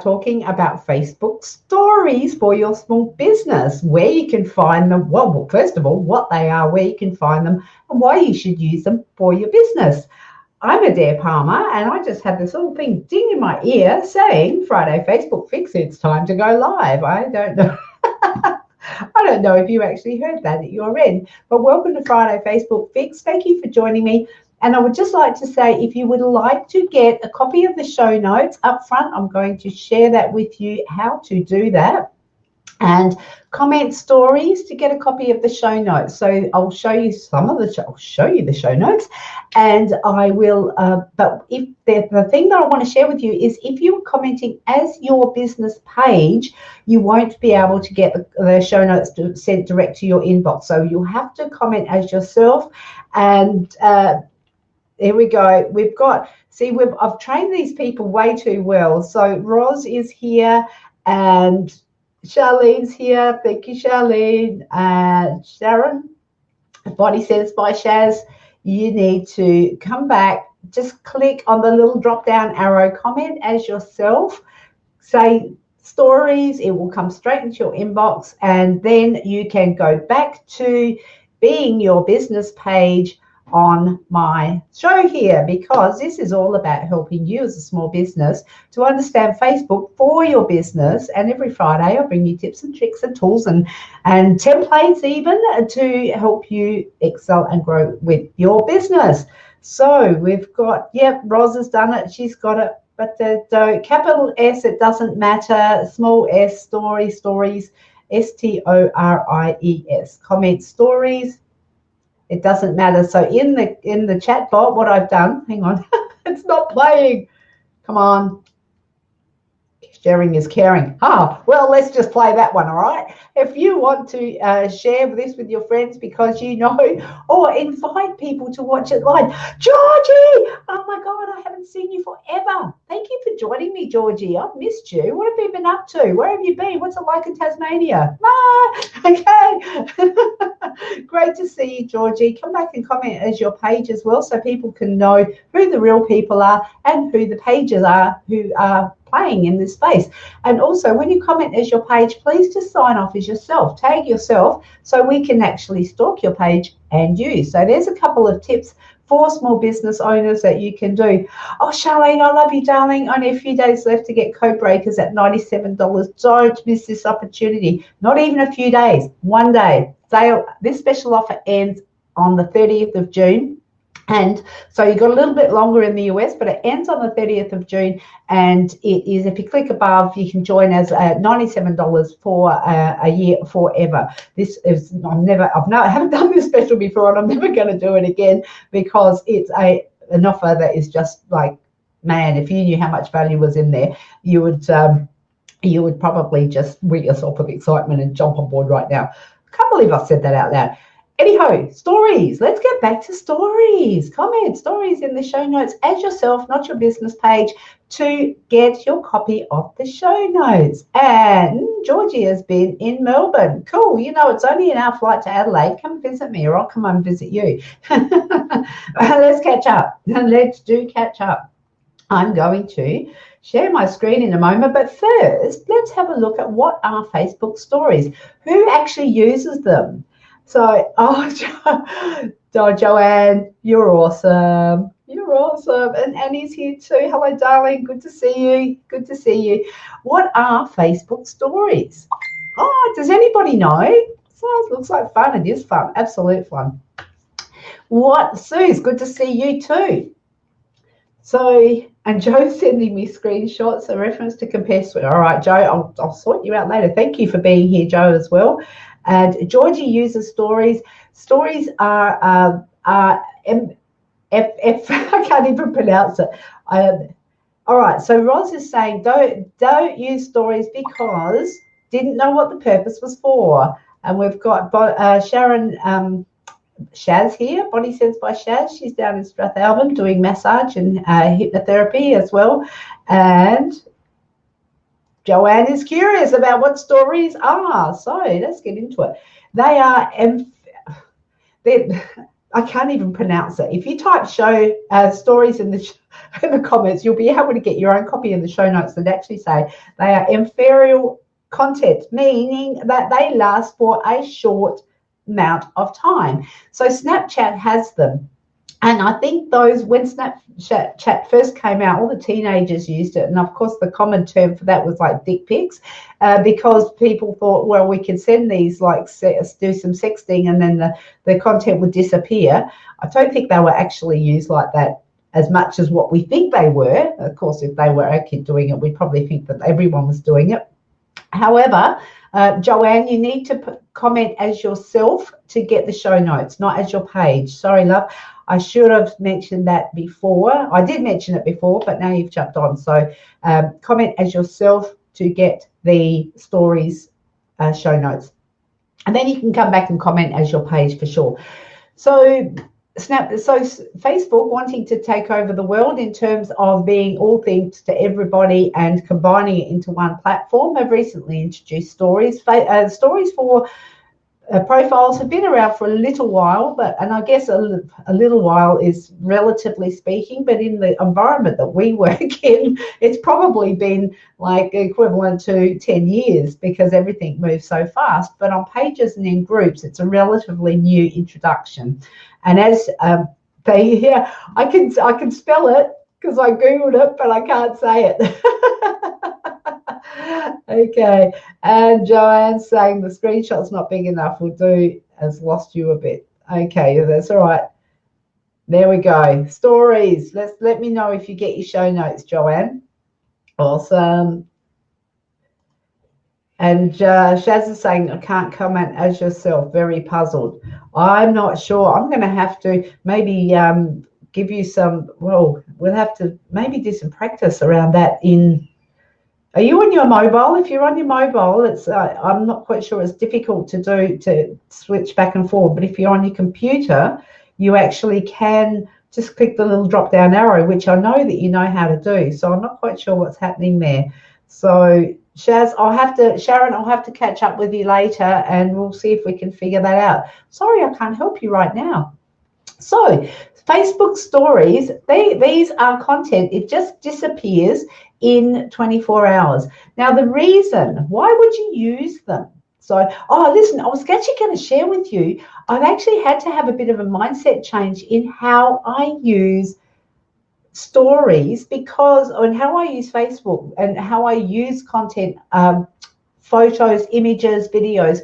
talking about Facebook stories for your small business, where you can find them. Well, first of all, what they are, where you can find them, and why you should use them for your business. I'm Adaire Palmer, and I just had this little thing ding in my ear saying, Friday Facebook Fix, it's time to go live. I don't know. I don't know if you actually heard that at your end, but welcome to Friday Facebook Fix. Thank you for joining me. And I would just like to say, if you would like to get a copy of the show notes up front, I'm going to share that with you, how to do that. And comment stories to get a copy of the show notes. So I'll show you I'll show you the show notes, and I will. But if the thing that I want to share with you is, if you're commenting as your business page, you won't be able to get the show notes sent direct to your inbox. So you'll have to comment as yourself. And here we go. We've got. See, I've trained these people way too well. So Roz is here, and Charlene's here. Thank you, Charlene. Sharon, Body Sense by Shaz. You need to come back. Just click on the little drop-down arrow, comment as yourself. Say stories. It will come straight into your inbox, and then you can go back to being your business page on my show here, because this is all about helping you as a small business to understand Facebook for your business. And every Friday I bring you tips and tricks and tools and templates even to help you excel and grow with your business. So we've got, Roz has done it, she's got it, but the capital S, it doesn't matter, small s, stories, stories, STORIES, comment stories. It doesn't matter. So in the chat bot, what I've done, hang on, it's not playing. Come on. Sharing is caring. Well, let's just play that one, all right? If you want to share this with your friends because you know, or invite people to watch it live. Georgie! Oh my God, I haven't seen you forever. Thank you for joining me, Georgie. I've missed you. What have you been up to? Where have you been? What's it like in Tasmania? Okay. Great to see you, Georgie. Come back and comment as your page as well, so people can know who the real people are and who the pages are who are playing in this space. And also, when you comment as your page, please just sign off as yourself, tag yourself, so we can actually stalk your page and you. So there's a couple of tips for small business owners that you can do. Oh, Charlene, I love you, darling. Only a few days left to get code breakers at $97. Don't miss this opportunity. Not even a few days, one day. Sale. This special offer ends on the 30th of June. And so you've got a little bit longer in the US, but it ends on the 30th of June. And it is, if you click above, you can join as $97 for a year forever. This is, I haven't done this special before, and I'm never going to do it again, because it's an offer that is just like, man, if you knew how much value was in there, you would probably just wet yourself with excitement and jump on board right now. I can't believe I said that out loud. Anyhow, stories. Let's get back to stories. Comment stories in the show notes as yourself, not your business page, to get your copy of the show notes. And Georgie has been in Melbourne. Cool. You know, it's only an hour flight to Adelaide. Come visit me, or I'll come and visit you. Let's catch up. Let's catch up. I'm going to share my screen in a moment, but first, let's have a look at what are Facebook stories. Who actually uses them? So, Joanne, you're awesome. You're awesome. And Annie's here too. Hello, darling. Good to see you. Good to see you. What are Facebook stories? Oh, does anybody know? So it looks like fun. It is fun. Absolute fun. Suze, good to see you too. So, and Joe's sending me screenshots, a reference to compare. All right, Joe, I'll sort you out later. Thank you for being here, Joe, as well. And Georgie uses stories. Stories are I can't even pronounce it. All right, so Roz is saying don't use stories because didn't know what the purpose was for. And we've got Sharon Shaz here, Body Sense by Shaz. She's down in Strathalbyn doing massage and hypnotherapy as well. And Joanne is curious about what stories are, so let's get into it. They are I can't even pronounce it. If you type show stories in the comments, you'll be able to get your own copy of the show notes that actually say they are ephemeral content, meaning that they last for a short amount of time. So Snapchat has them. And I think those, when Snapchat first came out, all the teenagers used it. And of course, the common term for that was like dick pics, because people thought, well, we could send these, like do some sexting, and then the content would disappear. I don't think they were actually used like that as much as what we think they were. Of course, if they were a kid doing it, we'd probably think that everyone was doing it. However, Joanne, you need to comment as yourself to get the show notes, not as your page. Sorry, love. I should have mentioned that before. I did mention it before, but now you've jumped on. So comment as yourself to get the stories show notes. And then you can come back and comment as your page for sure. So Facebook wanting to take over the world in terms of being all things to everybody and combining it into one platform have recently introduced stories. Stories for profiles have been around for a little while, and I guess a little while is relatively speaking, but in the environment that we work in, it's probably been like equivalent to 10 years because everything moves so fast. But on pages and in groups, it's a relatively new introduction. And as I can spell it because I Googled it, but I can't say it. Okay, and Joanne's saying the screenshot's not big enough. Will do, has lost you a bit. Okay, that's all right. There we go. Stories. Let me know if you get your show notes, Joanne. Awesome. And Shaz is saying, I can't comment as yourself. Very puzzled. I'm not sure. I'm going to have to maybe give you some, well, we'll have to maybe do some practice around that in. Are you on your mobile? If you're on your mobile, it's I'm not quite sure. It's difficult to switch back and forward. But if you're on your computer, you actually can just click the little drop down arrow, which I know that you know how to do. So I'm not quite sure what's happening there. So Shaz, Sharon, I'll have to catch up with you later, and we'll see if we can figure that out. Sorry, I can't help you right now. So Facebook stories, these are content. It just disappears in 24 hours. Now, the reason, why would you use them? So, listen, I was actually going to share with you, I've actually had to have a bit of a mindset change in how I use stories and how I use Facebook and how I use content, photos, images, videos,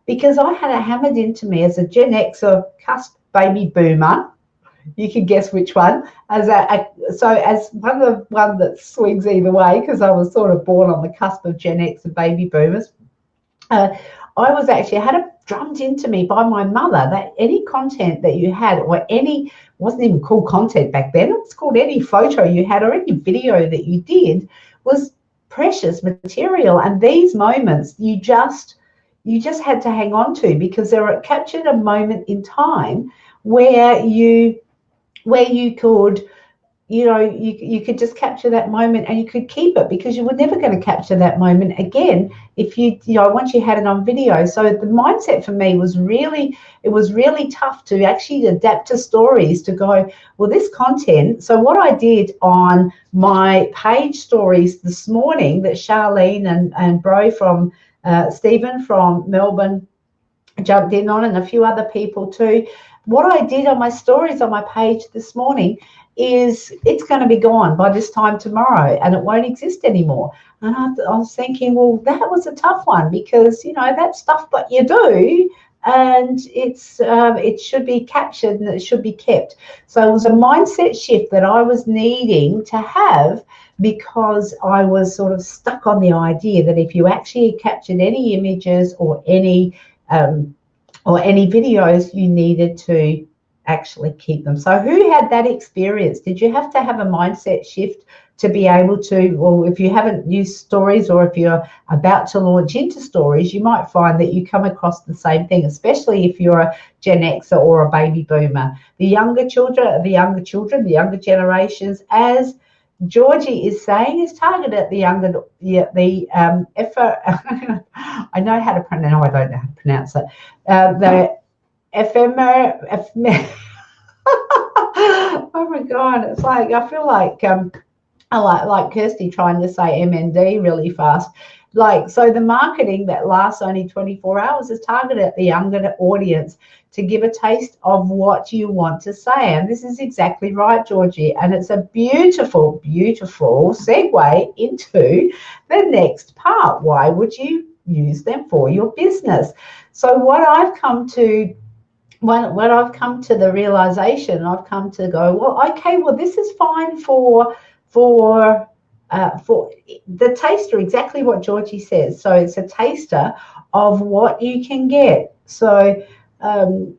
because I had it hammered into me as a Gen Xer, cusp baby boomer. You can guess which one. As one that swings either way, because I was sort of born on the cusp of Gen X and baby boomers. I had it drummed into me by my mother that any content that you had, or any, wasn't even called content back then, it was called any photo you had or any video that you did, was precious material. And these moments you just had to hang on to, because they were captured a moment in time where you could, you could just capture that moment and you could keep it, because you were never going to capture that moment again if once you had it on video. So the mindset for me was really tough to actually adapt to stories, to go, well, this content. So what I did on my page stories this morning, that Charlene and Bro from Stephen from Melbourne jumped in on, and a few other people too. What I did on my stories on my page this morning is it's going to be gone by this time tomorrow, and it won't exist anymore. And I was thinking, well, that was a tough one, because that's stuff that you do, and it should be captured and it should be kept. So it was a mindset shift that I was needing to have, because I was sort of stuck on the idea that if you actually captured any images or any videos, you needed to actually keep them. So who had that experience? Did you have to have a mindset shift to be able to, well, if you haven't used stories, or if you're about to launch into stories, you might find that you come across the same thing, especially if you're a Gen Xer or a baby boomer. The younger generations, as Georgie is saying, is targeted at the younger, I know how to pronounce, I don't know how to pronounce it. The Oh my God, it's like I feel like I like Kirsty trying to say MND really fast. Like, so the marketing that lasts only 24 hours is targeted at the younger audience to give a taste of what you want to say. And this is exactly right, Georgie. And it's a beautiful, beautiful segue into the next part. Why would you use them for your business? So what I've come to when I've come to the realization, I've come to go, well, okay, well, this is fine for the taster, exactly what Georgie says. So it's a taster of what you can get. So, and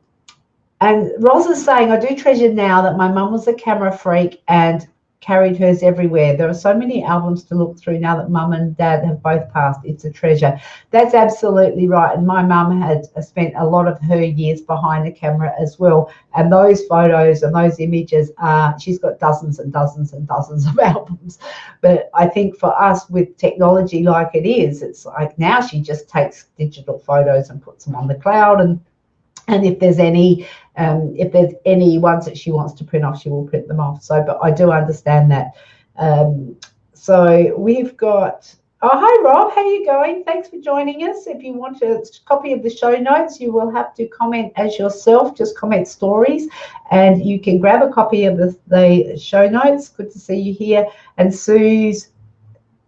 Ros is saying, I do treasure now that my mum was a camera freak and carried hers everywhere. There are so many albums to look through now that mum and dad have both passed. It's a treasure. That's absolutely right. And my mum had spent a lot of her years behind the camera as well. And those photos and those images she's got dozens and dozens and dozens of albums. But I think for us with technology like it is, it's like now she just takes digital photos and puts them on the cloud, and if there's any ones that she wants to print off, she will print them off. So, but I do understand that. So we've got, oh, hi, Rob. How are you going? Thanks for joining us. If you want a copy of the show notes, you will have to comment as yourself. Just comment stories, and you can grab a copy of the show notes. Good to see you here. And Suze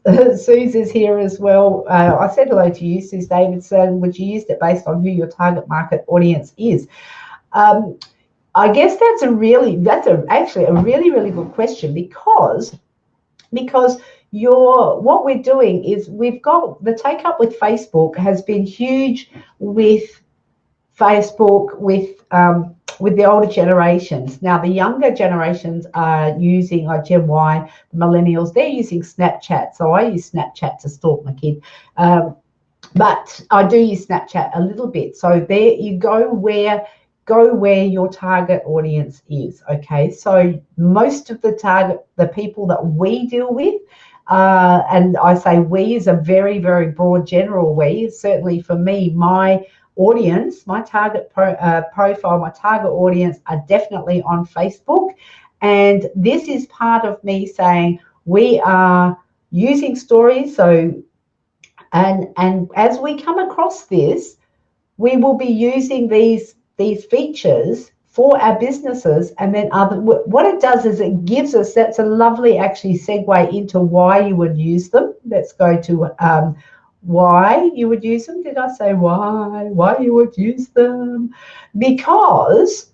is here as well. I said hello to you, Suze Davidson. Would you use it based on who your target market audience is? I guess that's actually a really, really good question, because what we're doing is we've got the take up with Facebook has been huge with Facebook with the older generations. Now, the younger generations are using, like Gen Y, the millennials, they're using Snapchat. So I use Snapchat to stalk my kid. But I do use Snapchat a little bit. So there you go, where your target audience is. Okay, so most of the people that we deal with, and I say we is a very, very broad general we. Certainly for me, my audience, my target profile, my target audience are definitely on Facebook. And this is part of me saying we are using stories. So, and as we come across this, we will be using these features for our businesses. And then what it does is it gives us, that's a lovely actually segue into why you would use them. Let's go to why you would use them. Did I say why you would use them? Because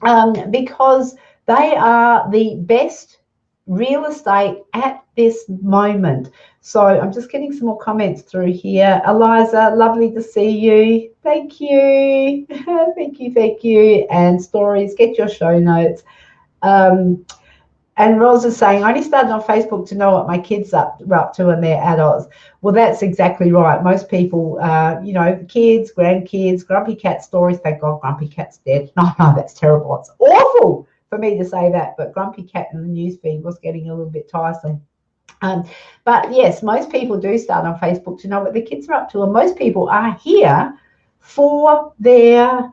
they are the best real estate at this moment. So I'm just getting some more comments through here. Eliza, lovely to see you. Thank you. Thank you. And stories, get your show notes. And Ros is saying, I only started on Facebook to know what my kids are up to when they're adults. Well, that's exactly right. Most people, kids, grandkids, Grumpy Cat stories. Thank God Grumpy Cat's dead. No, that's terrible. It's awful for me to say that, but Grumpy Cat in the newsfeed was getting a little bit tiresome. But yes, most people do start on Facebook to know what their kids are up to, and most people are here for their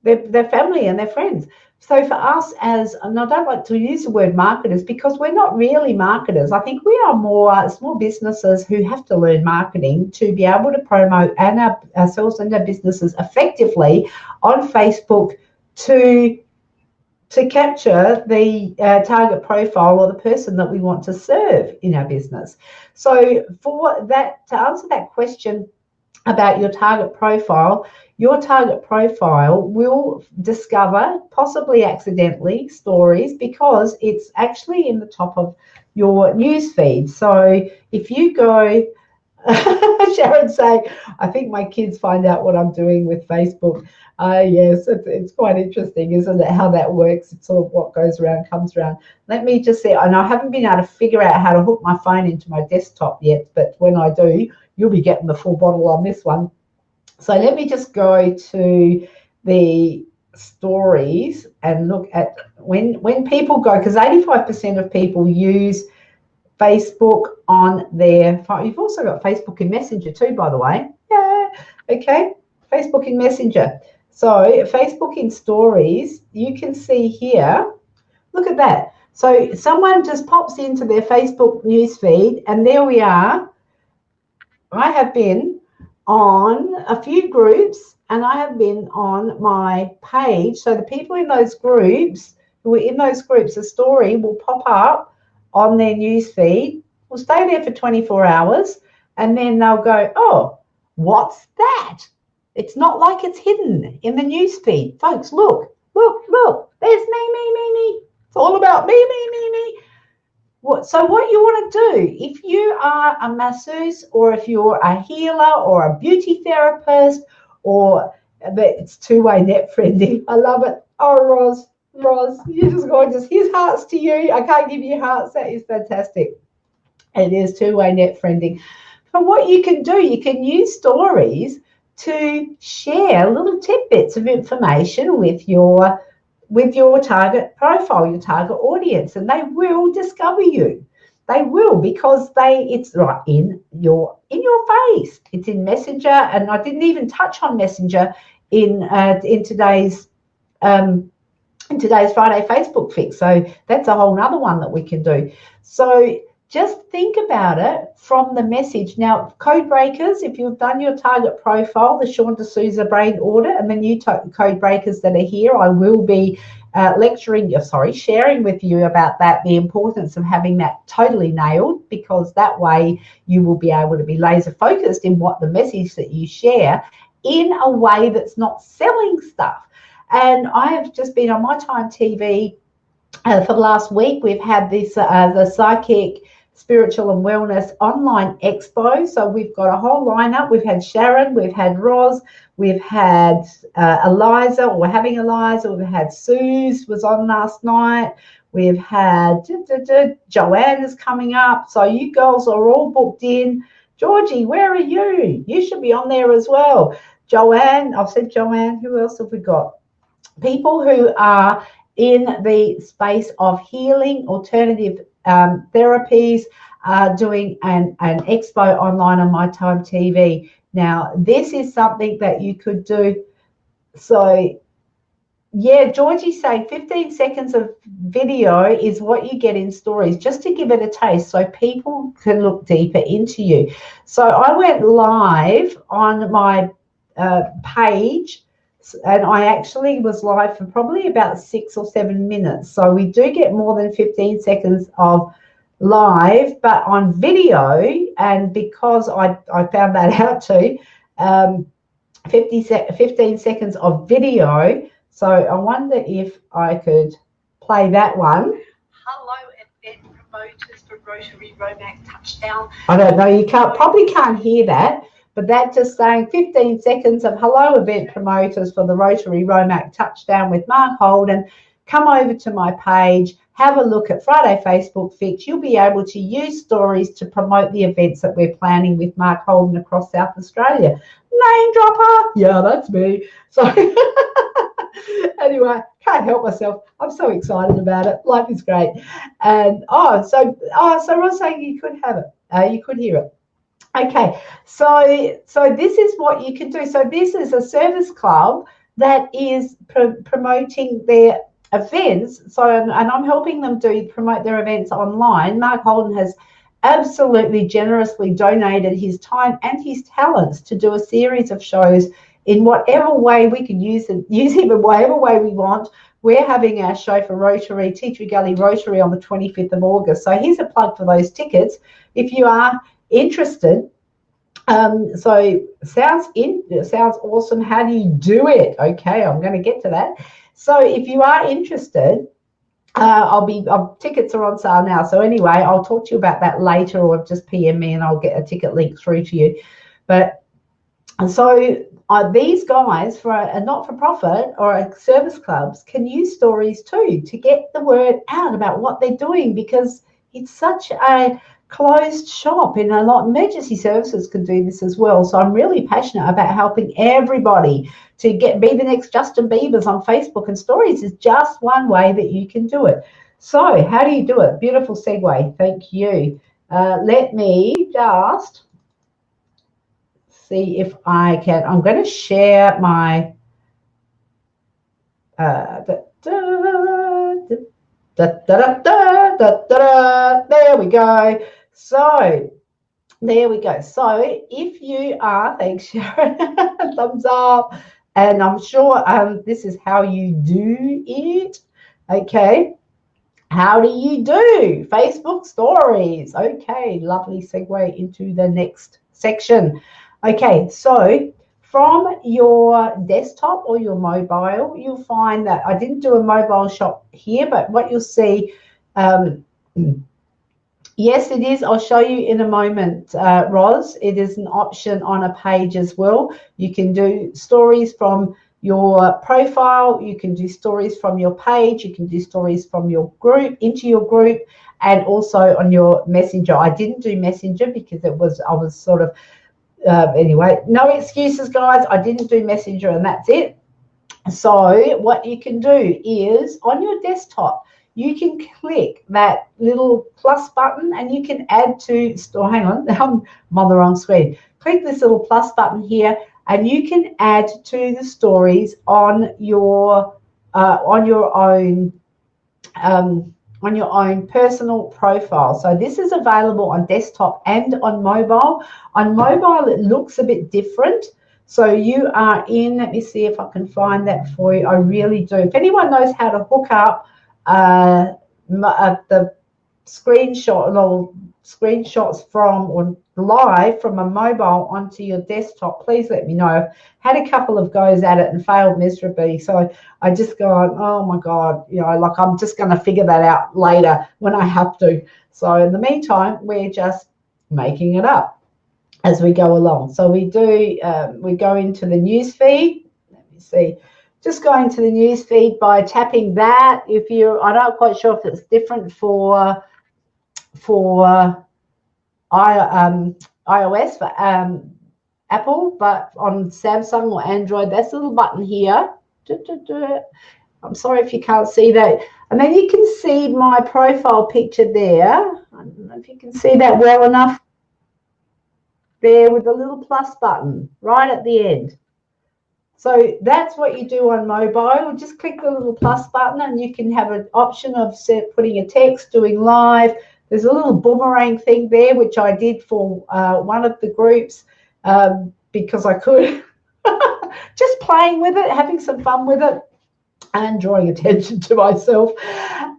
family and their friends. So for us and I don't like to use the word marketers because we're not really marketers. I think we are more small businesses who have to learn marketing to be able to promote ourselves and our businesses effectively on Facebook to capture the target profile or the person that we want to serve in our business. So for that, to answer that question about your target profile will discover, possibly accidentally, stories because it's actually in the top of your news feed. So if you go, Sharon's saying, I think my kids find out what I'm doing with Facebook. Yes, it's quite interesting, isn't it, how that works? It's sort of what goes around comes around. Let me just say, and I haven't been able to figure out how to hook my phone into my desktop yet, but when I do, you'll be getting the full bottle on this one. So let me just go to the stories and look at when people go, because 85% of people use Facebook on their phone. You've also got Facebook in Messenger too, by the way. Yeah, okay. Facebook in Messenger. So Facebook in stories, you can see here, look at that. So someone just pops into their Facebook newsfeed, and there we are. I have been on a few groups, and I have been on my page. So the people in those groups, who are in those groups, a story will pop up on their newsfeed, will stay there for 24 hours, and then they'll go, oh, what's that? It's not like it's hidden in the newsfeed. Folks, look, there's me. It's all about me. So what you want to do, if you are a masseuse, or if you're a healer or a beauty therapist, or it's two-way net friending. I love it. Oh, Roz, you're just gorgeous. Here's hearts to you. I can't give you hearts. That is fantastic. It is two-way net friending. But what you can do, you can use stories to share little tidbits of information with your target profile, your target audience, and they will discover you. They will, because it's right in your face. It's in Messenger, and I didn't even touch on Messenger in today's Friday Facebook Fix. So that's a whole nother one that we can do. So just think about it from the message. Now, code breakers, if you've done your target profile, the Sean D'Souza brain audit, and the new code breakers that are here, I will be sharing with you about that, the importance of having that totally nailed, because that way you will be able to be laser focused in what the message that you share, in a way that's not selling stuff. And I have just been on My Time TV for the last week. We've had this the Psychic, Spiritual and Wellness Online Expo. So we've got a whole lineup. We've had Sharon, we've had Roz, we've had Eliza, or we're having Eliza, we've had Suze was on last night. We've had Joanne is coming up. So you girls are all booked in. Georgie, where are you? You should be on there as well. Joanne, I've said Joanne. Who else have we got? People who are in the space of healing, alternative therapies, doing an expo online on My Time TV. Now, this is something that you could do. So, yeah, Georgie's saying 15 seconds of video is what you get in stories, just to give it a taste so people can look deeper into you. So I went live on my page, and I actually was live for probably about 6 or 7 minutes. So we do get more than 15 seconds of live, but on video, and because I found that out too, 15 seconds of video. So I wonder if I could play that one. Hello, event promoters for Rotary Romac Touchdown. I don't know, you probably can't hear that, but that's just saying 15 seconds of hello, event promoters for the Rotary Romac Touchdown with Mark Holden. Come over to my page, have a look at Friday Facebook Fix. You'll be able to use stories to promote the events that we're planning with Mark Holden across South Australia. Name dropper. Yeah, that's me. So anyway, can't help myself. I'm so excited about it. Life is great. And so Ross saying you could have it. You could hear it. Okay, so this is what you can do. So this is a service club that is promoting their events. So, and I'm helping them promote their events online. Mark Holden has absolutely generously donated his time and his talents to do a series of shows in whatever way we can use him in whatever way we want. We're having our show for Rotary, Tea Tree Gully Rotary, on the 25th of August. So here's a plug for those tickets if you are interested. So sounds awesome. How do you do it? Okay, I'm going to get to that. So if you are interested, tickets are on sale now. So anyway, I'll talk to you about that later, or just PM me and I'll get a ticket link through to you. But so these guys, for a not-for-profit or a service clubs, can use stories too to get the word out about what they're doing, because it's such a closed shop, and a lot emergency services can do this as well. So I'm really passionate about helping everybody to be the next Justin Biebers on Facebook, and stories is just one way that you can do it. So how do you do it? Beautiful segue. Thank you. Let me just see if I can. I'm going to share my There we go. So there we go. So if you are, thanks Sharon, thumbs up, and I'm sure this is how you do it. Okay, how do you do Facebook stories? Okay, lovely segue into the next section. Okay, so from your desktop or your mobile, you'll find that I didn't do a mobile shop here, but what you'll see, yes, it is. I'll show you in a moment, Roz. It is an option on a page as well. You can do stories from your profile. You can do stories from your page. You can do stories from your group, into your group, and also on your messenger. I didn't do messenger because I was sort of, anyway, no excuses, guys. I didn't do messenger and that's it. So what you can do is on your desktop, you can click that little plus button and you can add to store. Hang on, I'm on the wrong screen. Click this little plus button here and you can add to the stories on your own personal profile. So this is available on desktop and on mobile. On mobile, it looks a bit different. So you are in, let me see if I can find that for you. I really do. If anyone knows how to hook up the screenshots from or live from a mobile onto your desktop, please let me know. I've had a couple of goes at it and failed miserably. So I just go, oh my God, you know, like I'm just going to figure that out later when I have to. So in the meantime, we're just making it up as we go along. So we do, we go into the news feed. Let me see. Just going to the news feed by tapping that. If you're, I'm not quite sure if it's different for iOS, for Apple, but on Samsung or Android, that's a little button here. I'm sorry if you can't see that. And then you can see my profile picture there. I don't know if you can see that well enough. There with the little plus button right at the end. So that's what you do on mobile. Just click the little plus button and you can have an option of putting a text, doing live. There's a little boomerang thing there, which I did for one of the groups because I could. Just playing with it, having some fun with it and drawing attention to myself.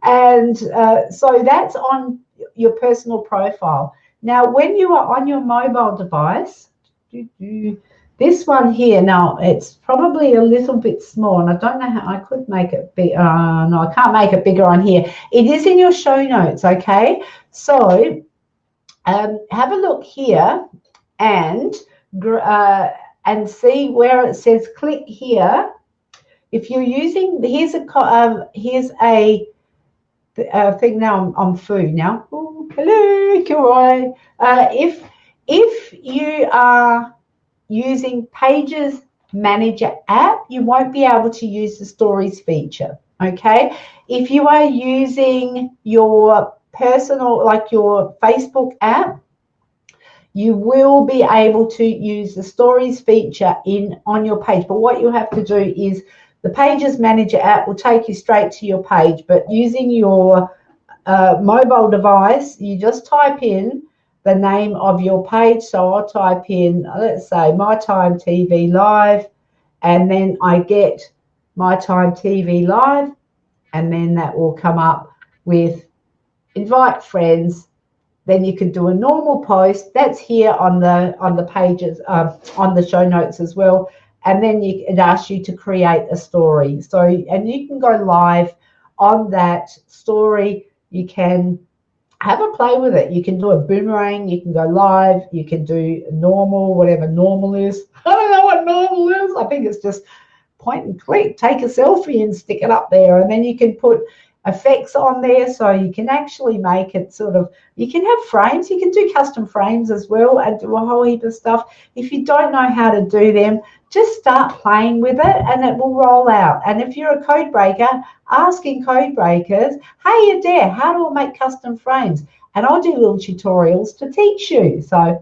And so that's on your personal profile. Now, when you are on your mobile device, this one here, now it's probably a little bit small, and I don't know how I could make it big. No, I can't make it bigger on here. It is in your show notes, okay? So have a look here and see where it says click here. If you're using, here's a thing now. I'm food now. Oh, hello, Kilroy. If you are using Pages Manager app, you won't be able to use the stories feature. Okay, if you are using your personal, like your Facebook app, you will be able to use the stories feature on your page. But what you have to do is the Pages Manager app will take you straight to your page, but using your mobile device, you just type in the name of your page. So I'll type in, let's say, My Time TV Live, and then I get My Time TV Live, and then that will come up with invite friends. Then you can do a normal post. That's here on the pages, on the show notes as well. And then it asks you to create a story. So, and you can go live on that story. You can have a play with it. You can do a boomerang. You can go live. You can do normal, whatever normal is. I don't know what normal is. I think it's just point and click. Take a selfie and stick it up there. And then you can put effects on there, so you can actually make it sort of, you can have frames. You can do custom frames as well and do a whole heap of stuff. If you don't know how to do them, just start playing with it and it will roll out. And if you're a code breaker, asking code breakers, hey Adaire, how do I make custom frames? and I'll do little tutorials to teach you. So,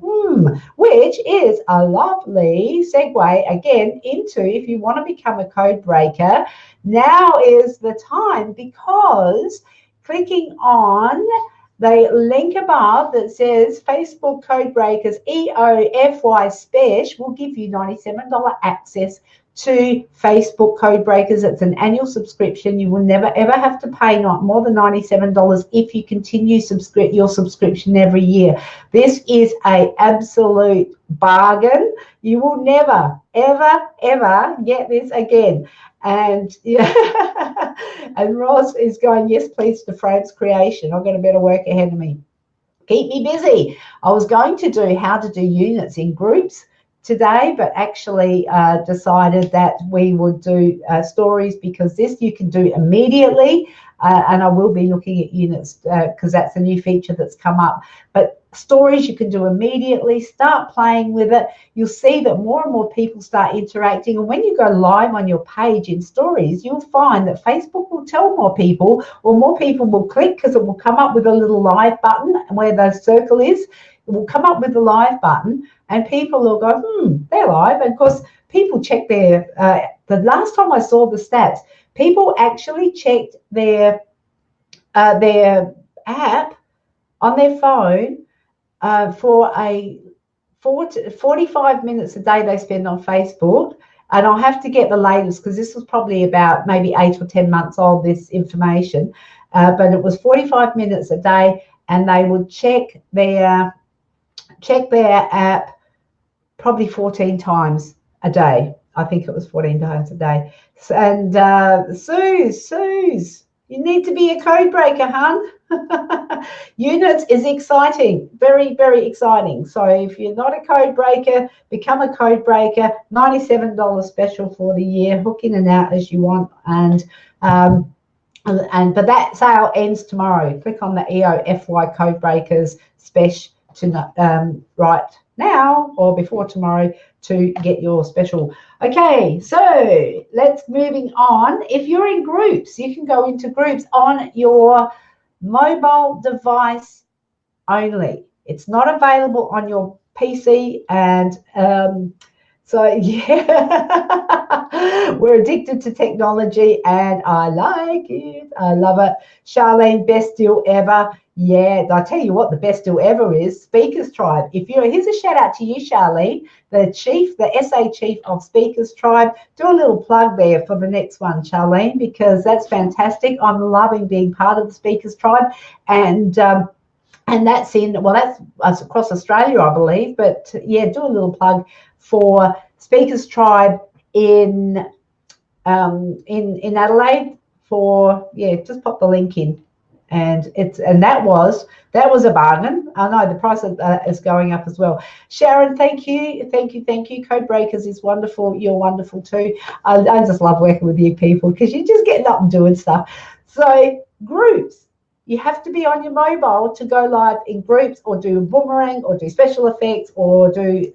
which is a lovely segue again into, if you want to become a code breaker, now is the time, because clicking on the link above that says Facebook Code Breakers EOFY Special will give you $97 access to Facebook Code Breakers. It's an annual subscription. You will never ever have to pay not more than $97 if you continue your subscription every year. This is an absolute bargain. You will never ever ever get this again. And yeah, and Ross is going, yes, please, to Frank's creation. I've got a better work ahead of me. Keep me busy. I was going to do how to do units in groups today, but actually decided that we would do stories, because this you can do immediately. And I will be looking at units because that's a new feature that's come up. But stories you can do immediately. Start playing with it. You'll see that more and more people start interacting. And when you go live on your page in stories, you'll find that Facebook will tell more people, or more people will click, because it will come up with a little live button where the circle is. It will come up with the live button, and people will go, they're live. And of course, people check their, the last time I saw the stats, people actually checked their app on their phone for 45 minutes a day they spend on Facebook. And I'll have to get the latest, because this was probably about maybe 8 or 10 months old, this information. But it was 45 minutes a day, and they would check their app probably 14 times a day. I think it was 14 times a day. And Suze, you need to be a code breaker, hun. Units is exciting, very, very exciting. So if you're not a code breaker, become a code breaker. $97 special for the year. Hook in and out as you want. But that sale ends tomorrow. Click on the EOFY Code Breakers special to right now or before tomorrow to get your special. Okay, so let's moving on. If you're in groups, you can go into groups on your mobile device only. It's not available on your PC, and so yeah, we're addicted to technology, and I like it. I love it. Charlene, best deal ever. Yeah, I tell you what, the best deal ever is Speakers Tribe. Here's a shout out to you, Charlene, the SA chief of Speakers Tribe. Do a little plug there for the next one, Charlene, because that's fantastic. I'm loving being part of the Speakers Tribe, and that's that's across Australia, I believe. But yeah, do a little plug for Speakers Tribe in Adelaide. Just pop the link in. And that was a bargain. I know the price is going up as well. Sharon, thank you. Code Breakers is wonderful. You're wonderful too. I just love working with you people, because you're just getting up and doing stuff. So groups, you have to be on your mobile to go live in groups, or do boomerang, or do special effects, or do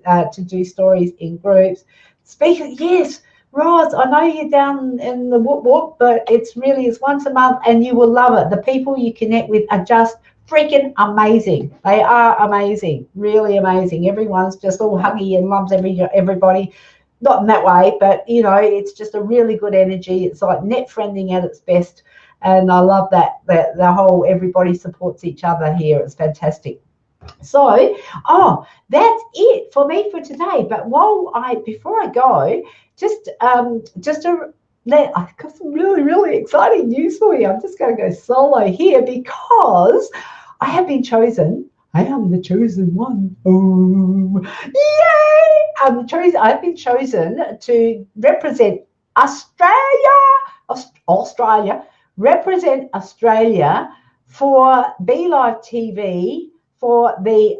stories in groups. Speaker, yes. Roz, I know you're down in the whoop, but it's once a month, and you will love it. The people you connect with are just freaking amazing. They are amazing, really amazing. Everyone's just all huggy and loves everybody. Not in that way, but it's just a really good energy. It's like net friending at its best, and I love that the whole everybody supports each other here. It's fantastic. So, that's it for me for today. But before I go, I've got some really, really exciting news for you. I'm just going to go solo here, because I have been chosen. I am the chosen one. Oh, yay! I've been chosen to represent represent Australia for BeLive TV for the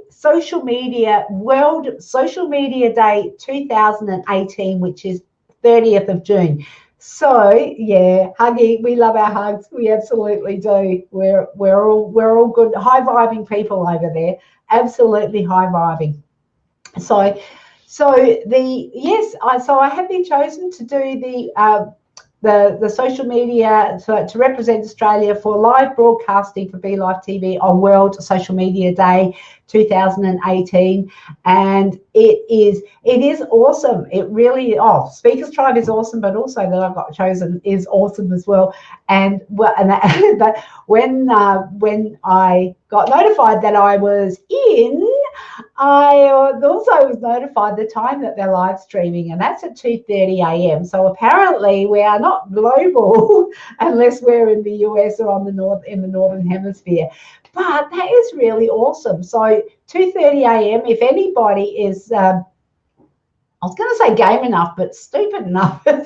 World Social Media Day 2018, which is 30th of June. So yeah, huggy, we love our hugs. We absolutely do. We're all good, high vibing people over there. Absolutely high vibing. So I have been chosen to do the social media to represent Australia for live broadcasting for BeLive TV on World Social Media Day 2018, and it is awesome. It really Speakers Tribe is awesome, but also that I got chosen is awesome as well. And but when I got notified that I was in, I also was notified the time that they're live streaming, and that's at 2:30 a.m. So apparently we are not global unless we're in the US or in the Northern Hemisphere. But that is really awesome. So 2:30 a.m. If anybody is, I was going to say game enough, but stupid enough to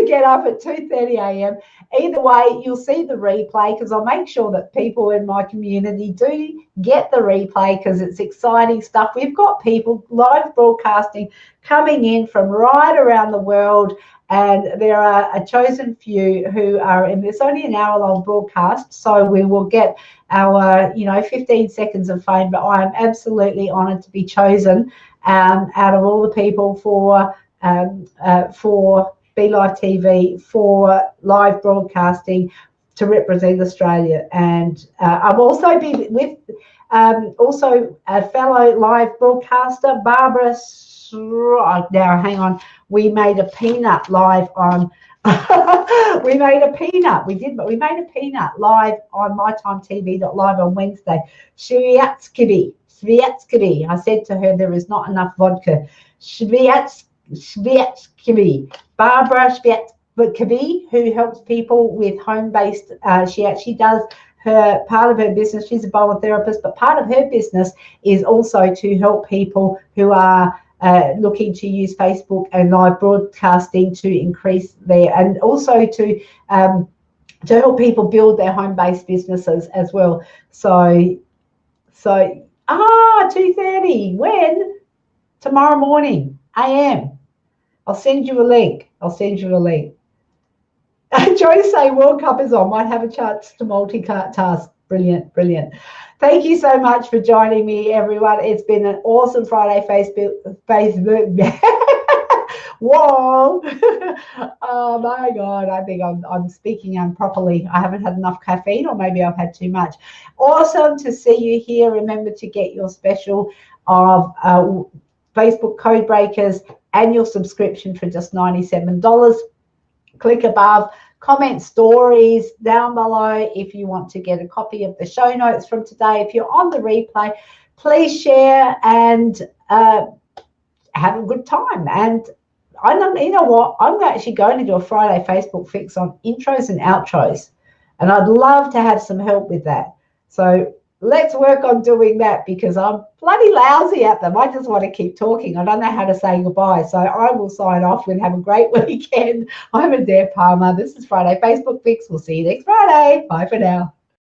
get up at 2:30 a.m. Either way, you'll see the replay, because I'll make sure that people in my community do get the replay, because it's exciting stuff. We've got people live broadcasting coming in from right around the world, and there are a chosen few who are in. It's only an hour-long broadcast, so we will get our 15 seconds of fame. But I am absolutely honoured to be chosen out of all the people for BeLive TV for live broadcasting to represent Australia. And I've also been with also a fellow live broadcaster, Barbara. Now, hang on. We made a peanut live on. We made a peanut. We made a peanut live on mytimetv.live on Wednesday. Sviatskibi. I said to her, there is not enough vodka. Sviatskibi. Barbara Sviatskibi, who helps people with home-based. She actually does part of her business. She's a bowel therapist, but part of her business is also to help people who are looking to use Facebook and live broadcasting to increase and also to help people build their home-based businesses as well. So 2:30. When? Tomorrow morning, AM. I'll send you a link. Joe say World Cup is on. Might have a chance to multitask. Brilliant. Thank you so much for joining me, everyone. It's been an awesome Friday Facebook. Whoa. Oh my God. I think I'm speaking improperly. I haven't had enough caffeine, or maybe I've had too much. Awesome to see you here. Remember to get your special of Facebook Code Breakers annual subscription for just $97. Click above, comment stories down below if you want to get a copy of the show notes from today. If you're on the replay, please share and have a good time. And you know what? I'm actually going to do a Friday Facebook fix on intros and outros, and I'd love to have some help with that. So let's work on doing that, because I'm bloody lousy at them. I just want to keep talking. I don't know how to say goodbye. So I will sign off and have a great weekend. I'm Adaire Palmer. This is Friday Facebook Fix. We'll see you next Friday. Bye for now.